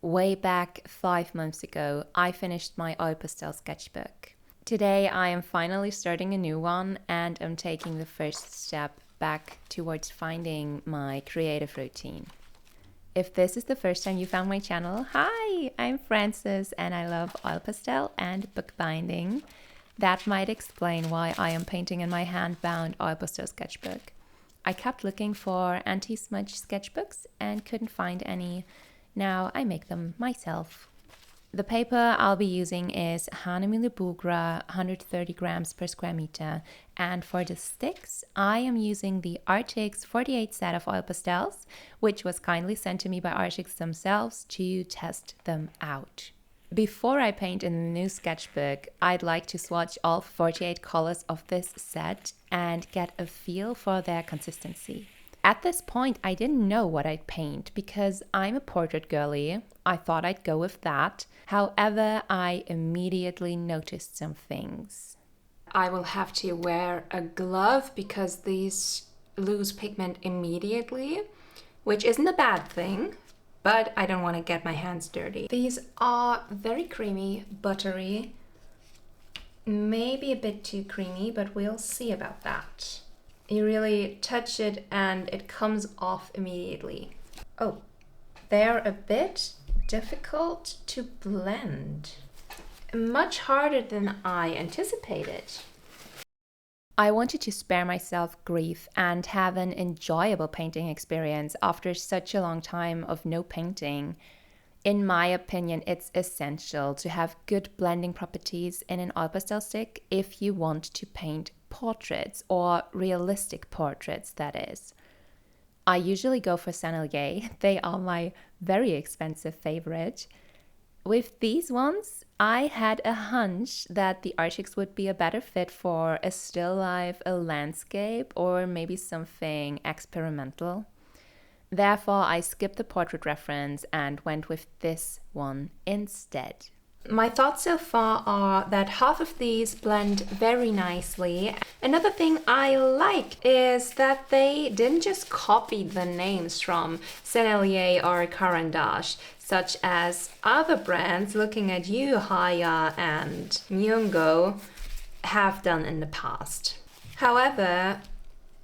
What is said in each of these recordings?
way back 5 months ago, I finished my oil pastel sketchbook. Today, I am finally starting a new one and I'm taking the first step back towards finding my creative routine. If this is the first time you found my channel, hi, I'm Frances and I love oil pastel and bookbinding. That might explain why I am painting in my hand-bound oil pastel sketchbook. I kept looking for anti-smudge sketchbooks and couldn't find any. Now I make them myself. The paper I'll be using is Hanemühle Bugra, 130 grams per square meter. And for the sticks, I am using the Arrtx 48 set of oil pastels, which was kindly sent to me by Arrtx themselves to test them out. Before I paint in the new sketchbook, I'd like to swatch all 48 colors of this set and get a feel for their consistency. At this point, I didn't know what I'd paint because I'm a portrait girly. I thought I'd go with that. However, I immediately noticed some things. I will have to wear a glove because these lose pigment immediately, which isn't a bad thing, but I don't want to get my hands dirty. These are very creamy, buttery, maybe a bit too creamy, but we'll see about that. You really touch it and it comes off immediately. Oh, they're a bit difficult to blend. Much harder than I anticipated. I wanted to spare myself grief and have an enjoyable painting experience after such a long time of no painting. In my opinion, it's essential to have good blending properties in an oil pastel stick if you want to paint portraits, or realistic portraits, that is. I usually go for Sennelier. They are my very expensive favorite. With these ones, I had a hunch that the Arrtx would be a better fit for a still life, a landscape, or maybe something experimental. Therefore, I skipped the portrait reference and went with this one instead. My thoughts so far are that half of these blend very nicely. Another thing I like is that they didn't just copy the names from Sennelier or Caran d'Ache, such as other brands, looking at you, Haya and Myungo, have done in the past. However,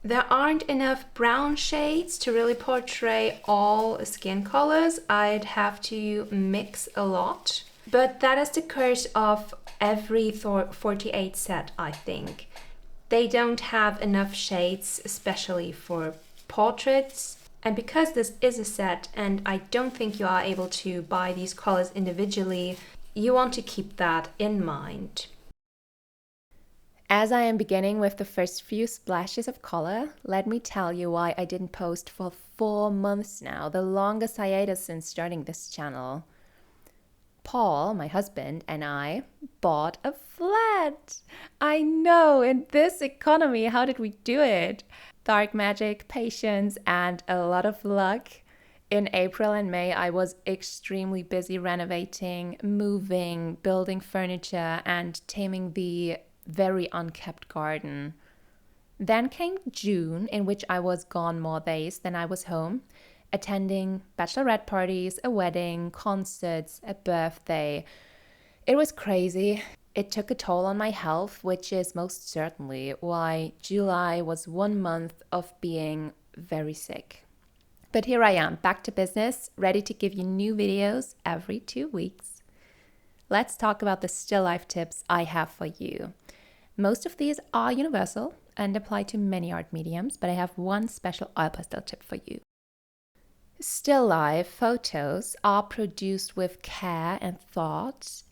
there aren't enough brown shades to really portray all skin colors. I'd have to mix a lot. But that is the curse of every 48 set, I think. They don't have enough shades, especially for portraits. And because this is a set, and I don't think you are able to buy these colors individually, you want to keep that in mind. As I am beginning with the first few splashes of color, let me tell you why I didn't post for 4 months now, the longest hiatus since starting this channel. Paul, my husband, and I bought a flat. I know, in this economy, how did we do it? Dark magic, patience, and a lot of luck. In April and May, I was extremely busy renovating, moving, building furniture, and taming the very unkept garden. Then came June, in which I was gone more days than I was home, attending bachelorette parties, a wedding, concerts, a birthday. It was crazy. It took a toll on my health, which is most certainly why July was 1 month of being very sick. But here I am, back to business, ready to give you new videos every 2 weeks. Let's talk about the still life tips I have for you. Most of these are universal and apply to many art mediums, but I have one special oil pastel tip for you. Still life photos are produced with care and thought,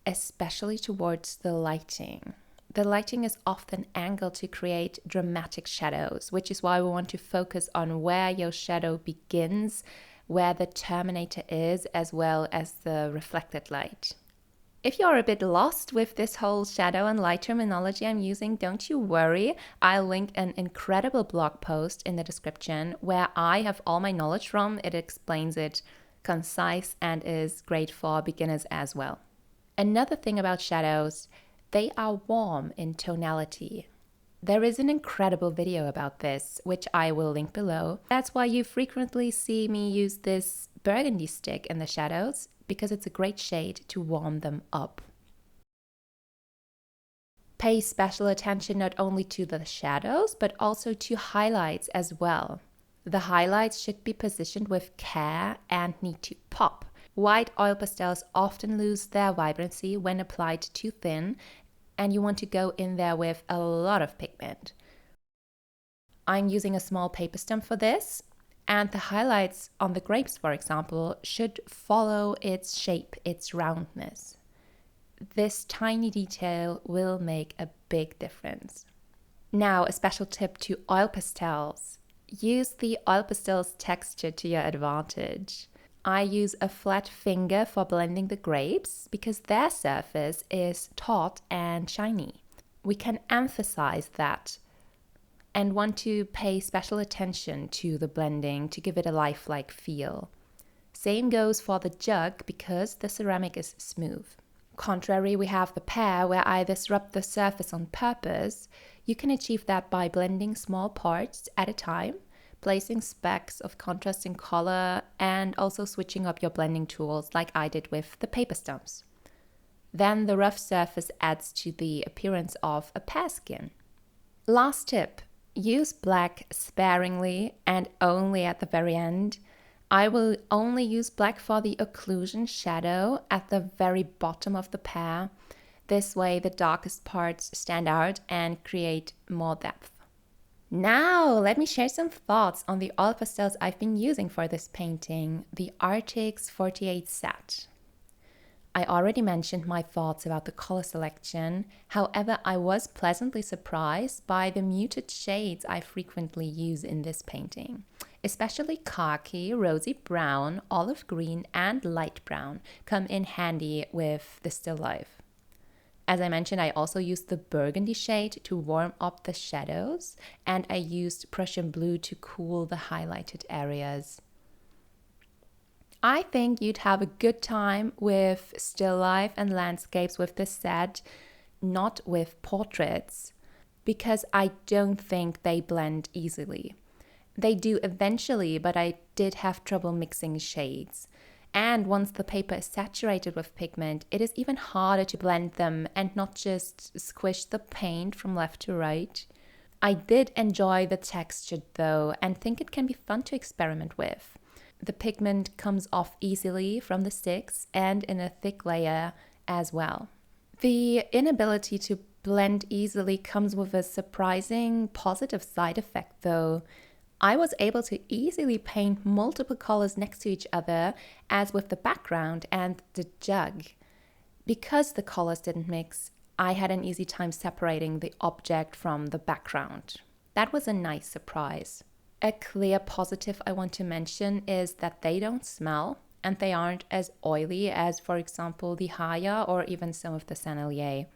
especially towards the lighting. The lighting is often angled to create dramatic shadows, which is why we want to focus on where your shadow begins, where the terminator is, as well as the reflected light. If you're a bit lost with this whole shadow and light terminology I'm using, don't you worry. I'll link an incredible blog post in the description where I have all my knowledge from. It explains it concise and is great for beginners as well. Another thing about shadows, they are warm in tonality. There is an incredible video about this, which I will link below. That's why you frequently see me use this burgundy stick in the shadows because it's a great shade to warm them up. Pay special attention not only to the shadows, but also to highlights as well. The highlights should be positioned with care and need to pop. White oil pastels often lose their vibrancy when applied too thin, and you want to go in there with a lot of pigment. I'm using a small paper stump for this, and the highlights on the grapes, for example, should follow its shape, its roundness. This tiny detail will make a big difference. Now, a special tip to oil pastels. Use the oil pastel's texture to your advantage. I use a flat finger for blending the grapes because their surface is taut and shiny. We can emphasize that and want to pay special attention to the blending to give it a lifelike feel. Same goes for the jug because the ceramic is smooth. Contrary, we have the pear where I disrupt the surface on purpose. You can achieve that by blending small parts at a time, placing specks of contrasting color, and also switching up your blending tools like I did with the paper stumps. Then the rough surface adds to the appearance of a pear skin. Last tip, use black sparingly and only at the very end. I will only use black for the occlusion shadow at the very bottom of the pear. This way the darkest parts stand out and create more depth. Now let me share some thoughts on the oil pastels I've been using for this painting, the Arrtx 48 set. I already mentioned my thoughts about the color selection. However, I was pleasantly surprised by the muted shades I frequently use in this painting. Especially khaki, rosy brown, olive green, and light brown come in handy with the still life. As I mentioned, I also used the burgundy shade to warm up the shadows, and I used Prussian blue to cool the highlighted areas. I think you'd have a good time with still life and landscapes with this set, not with portraits, because I don't think they blend easily. They do eventually, but I did have trouble mixing shades. And once the paper is saturated with pigment, it is even harder to blend them and not just squish the paint from left to right. I did enjoy the texture though, and think it can be fun to experiment with. The pigment comes off easily from the sticks and in a thick layer as well. The inability to blend easily comes with a surprising positive side effect though. I was able to easily paint multiple colors next to each other, as with the background and the jug. Because the colors didn't mix, I had an easy time separating the object from the background. That was a nice surprise. A clear positive I want to mention is that they don't smell and they aren't as oily as, for example, the Haya or even some of the Sennelier.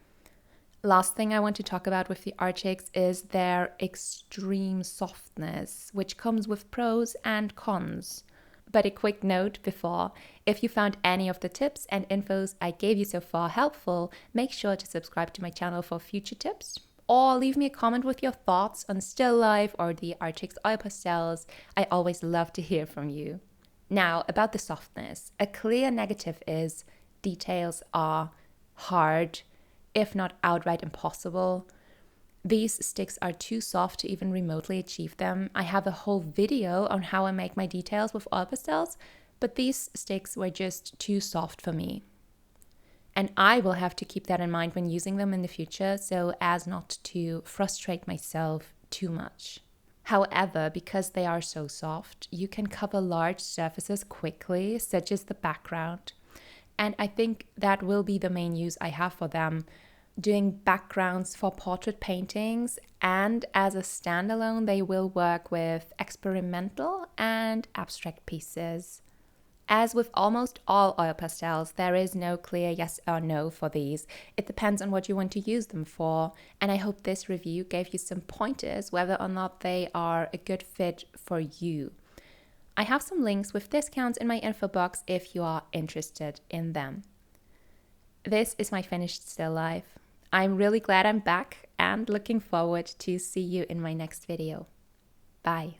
Last thing I want to talk about with the Arrtx is their extreme softness, which comes with pros and cons. But a quick note before, if you found any of the tips and infos I gave you so far helpful, make sure to subscribe to my channel for future tips. Or leave me a comment with your thoughts on still life or the Arrtx oil pastels. I always love to hear from you. Now, about the softness. A clear negative is details are hard, if not outright impossible. These sticks are too soft to even remotely achieve them. I have a whole video on how I make my details with oil pastels, but these sticks were just too soft for me. And I will have to keep that in mind when using them in the future so as not to frustrate myself too much. However, because they are so soft, you can cover large surfaces quickly, such as the background. And I think that will be the main use I have for them, doing backgrounds for portrait paintings, and as a standalone, they will work with experimental and abstract pieces. As with almost all oil pastels, there is no clear yes or no for these. It depends on what you want to use them for, and I hope this review gave you some pointers whether or not they are a good fit for you. I have some links with discounts in my info box if you are interested in them. This is my finished still life. I'm really glad I'm back and looking forward to see you in my next video. Bye.